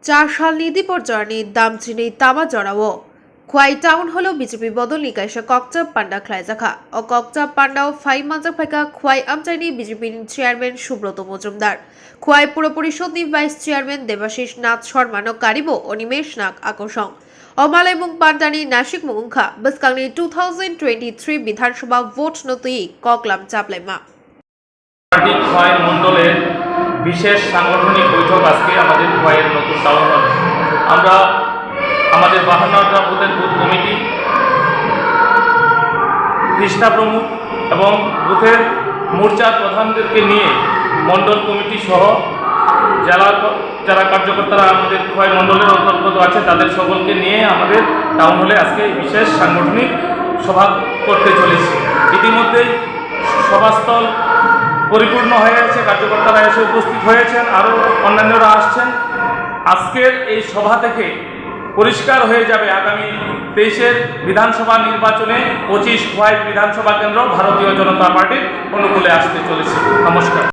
4 সাল নিধি পর্যায়ে দাম চিনি তামা জড়াও খোয়াই টাউন হলো বিজেপি বদল নিকাইশা ককচাপ পান্ডা খ্লাইজাখা ও ককচাপ পান্ডাও ফাই মানজাক ফাইকা খোয়াই আমচাইনি বিজেপি চেয়ারম্যান সুব্রত মজুমদার খোয়াই পুর পরিষদ ভাইস চেয়ারম্যান দেবাশিস নাথ শর্মা কারিবো অনিমেষ নাগ আকর্ষণ অমালাই মুং পান্ডানি নাসিক মুংখা বসকাংনি 2023 বিধানসভা ভোট নতুই ককলাম চাপলাইমা খোয়াই মণ্ডলের বিশেষ সাংগঠনিক বৈঠক আজকে আমাদের খোয়াইয়ের নতুন টাউন হল। আমরা আমাদের 52টা বুথের বুথ কমিটি, কৃষ্ণা প্রমুখ এবং বুথের মোর্চার প্রধানদেরকে নিয়ে মণ্ডল কমিটি সহ জেলার যারা কার্যকর্তারা আমাদের খোয়াই মণ্ডলের অন্তর্গত আছে তাদের সকলকে নিয়ে আমাদের টাউন হলে আজকে বিশেষ সাংগঠনিক সভা করতে চলেছি। ইতিমধ্যেই সভাস্থল পরিপূর্ণ হয়ে গেছে, কার্যকর্তারা এসে উপস্থিত হয়েছেন, আরও অন্যান্যরা আসছেন। আজকের এই সভা থেকে পরিষ্কার হয়ে যাবে আগামী 23-এর বিধানসভা নির্বাচনে 25 খোয়াই বিধানসভা কেন্দ্র ভারতীয় জনতা পার্টির অনুকূলে আসতে চলেছে। নমস্কার।